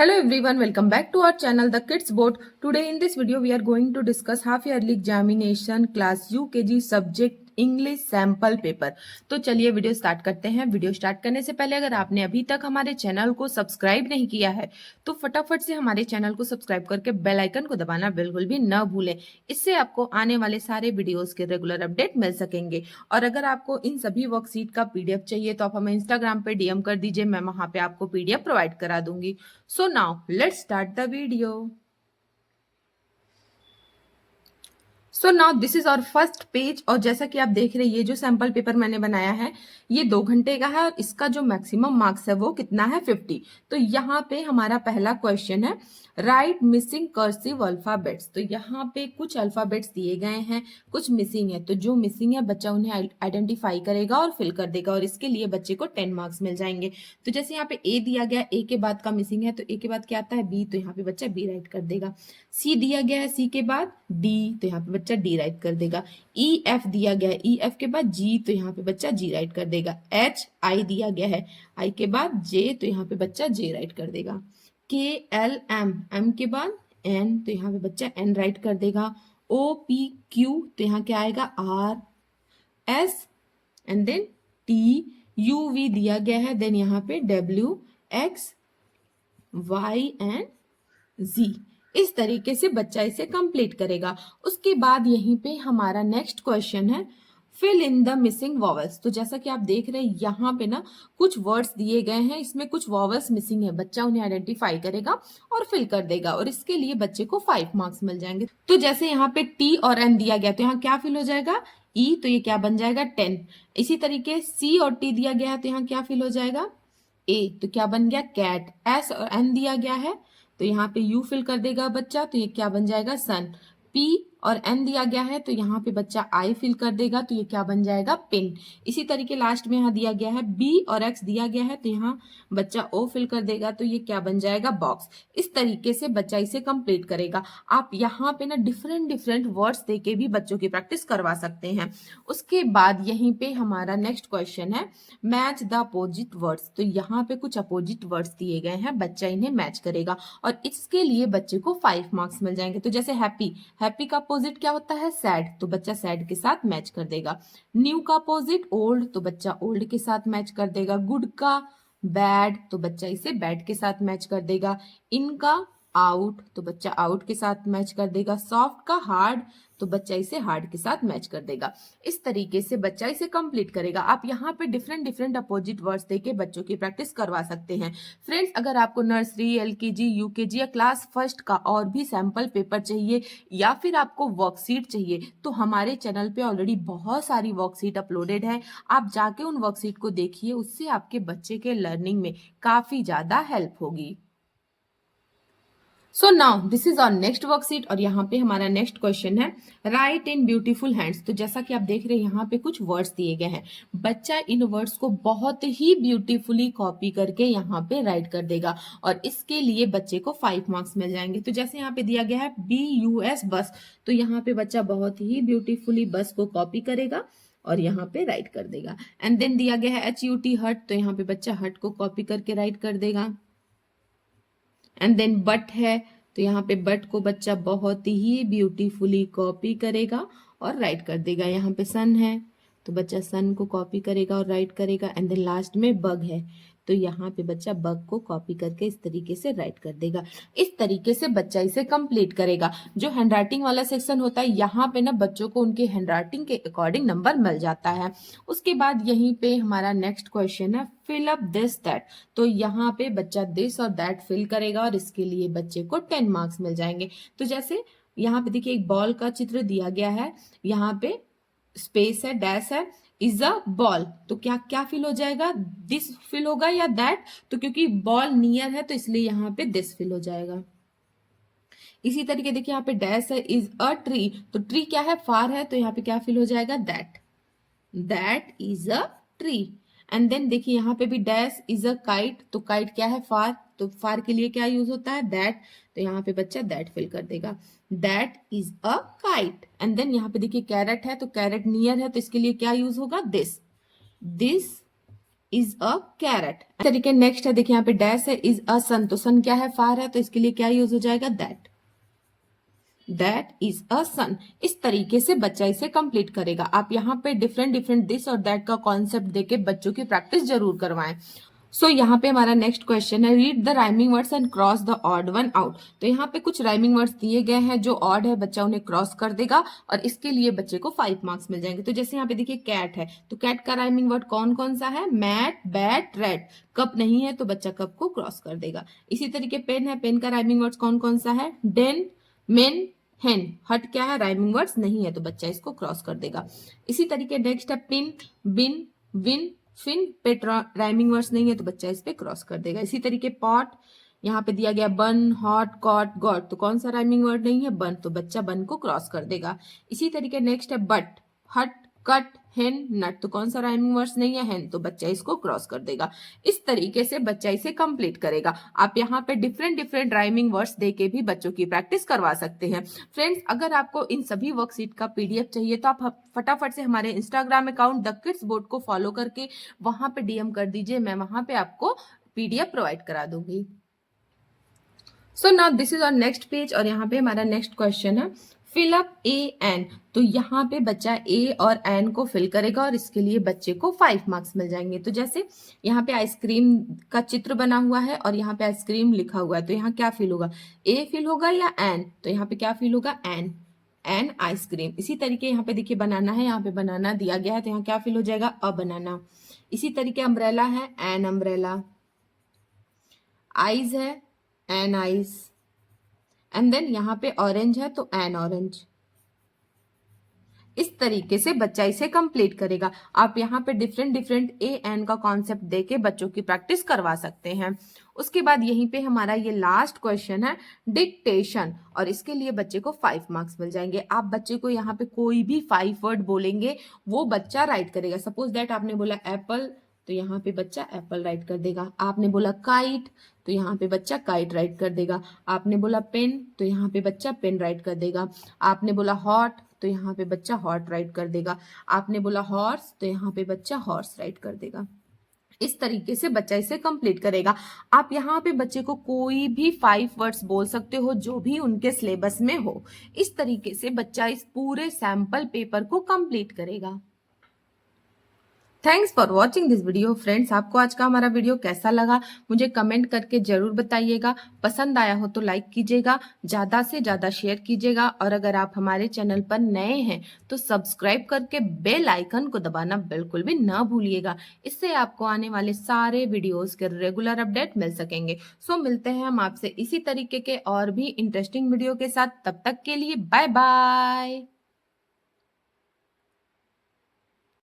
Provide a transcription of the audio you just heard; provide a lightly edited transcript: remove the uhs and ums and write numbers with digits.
Hello everyone, welcome back to our channel The Kids Board. Today in this video we are going to discuss half yearly examination class UKG subject English sample paper. तो चलिए video start करते हैं। Video start करने से पहले अगर आपने अभी तक हमारे चैनल को सब्सक्राइब नहीं किया है तो फटाफट से हमारे चैनल को सब्सक्राइब करके बेल आइकन को दबाना बिल्कुल भी न भूलें। इससे आपको आने वाले सारे वीडियोस के रेगुलर अपडेट मिल सकेंगे। और अगर आपको इन सभी वर्कशीट का पीडीएफ चाहिए तो आप हमें इंस्टाग्राम पे डीएम कर दीजिए, मैं वहां पे आपको पीडीएफ प्रोवाइड करा दूंगी। So now let's start the video. So now this is our first page. और जैसा कि आप देख रहे हैं ये जो सैंपल पेपर मैंने बनाया है ये 2 घंटे का है और इसका जो मैक्सिमम मार्क्स है वो कितना है 50। तो यहाँ पे हमारा पहला क्वेश्चन है राइट मिसिंग कर्सिव अल्फाबेट्स। तो यहाँ पे कुछ अल्फाबेट्स दिए गए हैं, कुछ मिसिंग है। तो जो मिसिंग है बच्चा उन्हें आइडेंटिफाई करेगा और फिल कर देगा और इसके लिए बच्चे को 10 मार्क्स मिल जाएंगे। तो जैसे यहाँ पे ए दिया गया, ए के बाद का मिसिंग है तो ए के बाद क्या आता है बी, तो यहाँ पे बच्चा बी राइट कर देगा। सी दिया गया है, सी के बाद डी, तो यहाँ पे बच्चा डी राइट कर देगा। ई एफ दिया गया है, ई एफ के बाद जी, तो यहाँ पे बच्चा जी राइट कर देगा। एच आई दिया गया है, आई के बाद जे, तो यहाँ पे बच्चा जे राइट कर देगा। के एल एम, एम के बाद एन, तो यहाँ पे बच्चा एन राइट कर देगा। ओ पी क्यू, तो यहाँ क्या आएगा R S and then T. U V दिया गया है, देन यहाँ पे W X Y and Z. इस तरीके से बच्चा इसे कंप्लीट करेगा। उसके बाद यहीं पे हमारा नेक्स्ट क्वेश्चन है fill in the missing vowels. तो जैसा कि आप देख रहे हैं यहाँ पे ना कुछ वर्ड्स दिए गए हैं, इसमें कुछ वॉवल्स मिसिंग है। बच्चा उन्हें आइडेंटिफाई करेगा और फिल कर देगा और इसके लिए बच्चे को 5 मार्क्स मिल जाएंगे। तो जैसे यहाँ पे टी और एन दिया गया तो यहाँ क्या फिल हो जाएगा ई, तो ये क्या बन जाएगा 10। इसी तरीके सी और टी दिया गया है तो यहाँ क्या फिल हो जाएगा ए, तो क्या बन गया कैट। एस और एन दिया गया है तो यहाँ पे यू फिल कर देगा बच्चा, तो ये क्या बन जाएगा सन। पी और एन दिया गया है तो यहाँ पे बच्चा आई फिल कर देगा, तो ये क्या बन जाएगा पिन। इसी तरीके लास्ट में यहाँ दिया गया है बी और एक्स दिया गया है तो यहाँ बच्चा ओ फिल कर देगा, तो ये क्या बन जाएगा बॉक्स। इस तरीके से बच्चा इसे कंप्लीट करेगा। आप यहाँ पे ना डिफरेंट डिफरेंट वर्ड्स देके भी बच्चों की प्रैक्टिस करवा सकते हैं। उसके बाद यहीं पे हमारा नेक्स्ट क्वेश्चन है मैच द अपोजिट वर्ड्स। तो यहाँ पे कुछ अपोजिट वर्ड्स दिए गए हैं, बच्चा इन्हें मैच करेगा और इसके लिए बच्चे को 5 मार्क्स मिल जाएंगे। तो जैसे हैप्पी, हैप्पी का अपोजिट क्या होता है सैड, तो बच्चा सैड के साथ मैच कर देगा। न्यू का अपोजिट ओल्ड, तो बच्चा ओल्ड के साथ मैच कर देगा। गुड का बैड, तो बच्चा इसे बैड के साथ मैच कर देगा। इन का आउट, तो बच्चा आउट के साथ मैच कर देगा। सॉफ्ट का हार्ड, तो बच्चा इसे हार्ड के साथ मैच कर देगा। इस तरीके से बच्चा इसे कंप्लीट करेगा। आप यहाँ पे डिफरेंट डिफरेंट अपोजिट वर्ड्स देके बच्चों की प्रैक्टिस करवा सकते हैं। फ्रेंड्स, अगर आपको नर्सरी, एलकेजी, यूकेजी या क्लास फर्स्ट का और भी सैंपल पेपर चाहिए या फिर आपको वर्कशीट चाहिए तो हमारे चैनल पे ऑलरेडी बहुत सारी वर्कशीट अपलोडेड है। आप जाके उन वर्कशीट को देखिए, उससे आपके बच्चे के लर्निंग में काफी ज्यादा हेल्प होगी। So now this is our next worksheet और यहाँ पे हमारा नेक्स्ट क्वेश्चन है राइट इन ब्यूटीफुल हैंड्स। तो जैसा कि आप देख रहे हैं यहाँ पे कुछ वर्ड्स दिए गए हैं, बच्चा इन वर्ड्स को बहुत ही ब्यूटीफुली कॉपी करके यहाँ पे राइट कर देगा और इसके लिए बच्चे को 5 मार्क्स मिल जाएंगे। तो जैसे यहाँ पे दिया गया है BUS बस, तो यहाँ पे बच्चा बहुत ही ब्यूटीफुली बस को कॉपी करेगा और यहाँ पे राइट कर देगा। एंड देन दिया गया है HUT हट, तो यहाँ पे बच्चा हट को कॉपी करके राइट कर देगा। एंड देन बट है, तो यहाँ पे बट को बच्चा बहुत ही ब्यूटीफुली कॉपी करेगा और राइट कर देगा। यहाँ पे सन है तो बच्चा सन को कॉपी करेगा और राइट करेगा। एंड देन लास्ट में बग है तो यहाँ पे बच्चा बग को कॉपी करके इस तरीके से राइट कर देगा। इस तरीके से बच्चा इसे कंप्लीट करेगा। जो हैंडराइटिंग वाला सेक्शन होता है यहाँ पे ना बच्चों को उनके हैंडराइटिंग के अकॉर्डिंग नंबर मिल जाता है। उसके बाद यहीं पे हमारा नेक्स्ट क्वेश्चन है फिल अप दिस दैट। तो यहाँ पे बच्चा दिस और दैट फिल करेगा और इसके लिए बच्चे को 10 मार्क्स मिल जाएंगे। तो जैसे यहाँ पे देखिए एक बॉल का चित्र दिया गया है, यहाँ पे स्पेस है, डैश है, इज अ बॉल, तो क्या क्या फिल हो जाएगा दिस फिल होगा या दैट, तो क्योंकि बॉल नियर है तो इसलिए यहाँ पे दिस फिल हो जाएगा। इसी तरीके देखिए यहाँ पे डैश है इज अ ट्री, तो ट्री क्या है फार है तो यहाँ पे क्या फिल हो जाएगा that, that is a tree. And then देखिए यहाँ पे भी डैश इज अ काइट, तो काइट क्या है फार, तो फार के लिए क्या यूज होता है दैट, तो यहाँ पे बच्चा दैट फिल कर देगा, that is a kite. And then यहाँ पे देखिए कैरेट है तो कैरेट नियर है तो इसके लिए क्या यूज होगा this, this is a carrot. तरीके नेक्स्ट है, देखिए यहाँ पे डैश है, इज अ सन, तो सन क्या है, फार है, तो इसके लिए क्या यूज हो जाएगा, दैट इज अ सन। इस तरीके से बच्चा इसे कंप्लीट करेगा। आप यहाँ पे डिफरेंट डिफरेंट दिस और दैट का कॉन्सेप्ट देके बच्चों की प्रैक्टिस जरूर करवाएं। सो यहाँ पे हमारा नेक्स्ट क्वेश्चन है, read the rhyming words and cross the odd one out. तो यहाँ पे कुछ राइमिंग वर्ड्स दिए गए हैं, जो ऑड है बच्चा उन्हें क्रॉस कर देगा और इसके लिए बच्चे को 5 मार्क्स मिल जाएंगे। तो जैसे यहाँ पे देखिए कैट है, तो कैट का राइमिंग वर्ड कौन कौन सा है, मैट, बैट, रेड। कप नहीं है तो बच्चा कप को क्रॉस कर देगा। इसी तरीके पेन है, पेन का राइमिंग वर्ड कौन कौन सा है, डेन, मेन, हेन। हट क्या है, राइमिंग वर्ड्स नहीं है तो बच्चा इसको क्रॉस कर देगा। इसी तरीके नेक्स्ट है पिन, बिन, विन, फिन। पे राइमिंग वर्ड्स नहीं है तो बच्चा इस पे क्रॉस कर देगा। इसी तरीके पॉट, यहाँ पे दिया गया बन, हॉट, कॉट, गॉट, तो कौन सा राइमिंग वर्ड नहीं है, बन, तो बच्चा बन को क्रॉस कर देगा। इसी तरीके नेक्स्ट है बट, हट, कट, हेन, नट, तो कौन सा राइमिंग वर्ड्स नहीं है, हेन, तो बच्चा इसको क्रॉस कर देगा। इस तरीके से बच्चा इसे कंप्लीट करेगा। आप यहाँ पे डिफरेंट डिफरेंट राइमिंग वर्ड्स देके भी बच्चों की प्रैक्टिस करवा सकते हैं। फ्रेंड्स, अगर आपको इन सभी वर्कशीट का पीडीएफ चाहिए तो आप फटाफट से हमारे Instagram account the kids board को फॉलो करके वहां पे डीएम कर दीजिए, मैं वहां पे आपको पीडीएफ प्रोवाइड करा दूंगी। So now this is our next page और यहाँ पे हमारा नेक्स्ट क्वेश्चन है, फिल अप ए एन। तो यहाँ पे बच्चा ए और एन को फिल करेगा और इसके लिए बच्चे को 5 मार्क्स मिल जाएंगे। तो जैसे यहाँ पे आइसक्रीम का चित्र बना हुआ है और यहाँ पे आइसक्रीम लिखा हुआ है, तो यहाँ क्या फिल होगा, ए फिल होगा या एन, तो यहाँ पे क्या फिल होगा, एन आइसक्रीम। इसी तरीके यहाँ पे देखिए बनाना है, यहाँ पे बनाना दिया गया है तो यहाँ क्या फिल हो जाएगा, अ बनाना। इसी तरीके अम्ब्रेला है, एन अम्ब्रेला। आइज है, एन आइज। एंड देन यहाँ पे ऑरेंज है तो एन ऑरेंज। इस तरीके से बच्चा इसे कंप्लीट करेगा। आप यहाँ पे डिफरेंट डिफरेंट ए एन का कॉन्सेप्ट देके बच्चों की प्रैक्टिस करवा सकते हैं। उसके बाद यहीं पे हमारा ये लास्ट क्वेश्चन है, डिक्टेशन, और इसके लिए बच्चे को 5 मार्क्स मिल जाएंगे। आप बच्चे को यहाँ पे कोई भी 5 वर्ड बोलेंगे वो बच्चा राइट करेगा। सपोज दैट आपने बोला एप्पल, तो यहाँ पे बच्चा एप्पल राइट कर देगा। आपने बोला काइट, तो यहाँ पे बच्चा काइट राइट कर देगा। आपने बोला पेन, तो यहाँ पे बच्चा पेन राइट कर देगा। आपने बोला हॉट, तो यहाँ पे बच्चा हॉट राइट कर देगा। आपने बोला हॉर्स, तो यहाँ पे बच्चा हॉर्स राइट कर देगा। इस तरीके से बच्चा इसे कंप्लीट करेगा। आप यहाँ पे बच्चे को कोई भी 5 वर्ड्स बोल सकते हो जो भी उनके सिलेबस में हो। इस तरीके से बच्चा इस पूरे सैंपल पेपर को कंप्लीट करेगा। Thanks for watching this video. Friends, आपको आज का हमारा वीडियो कैसा लगा मुझे कमेंट करके जरूर बताइएगा। पसंद आया हो तो लाइक कीजिएगा, ज़्यादा से ज़्यादा शेयर कीजिएगा, और अगर आप हमारे चैनल पर नए हैं तो सब्सक्राइब करके बेल आइकन को दबाना बिल्कुल भी ना भूलिएगा। इससे आपको आने वाले सारे वीडियोस के रेगुलर अपडेट मिल सकेंगे। सो मिलते हैं हम आपसे इसी तरीके के और भी इंटरेस्टिंग वीडियो के साथ। तब तक के लिए बाय बाय।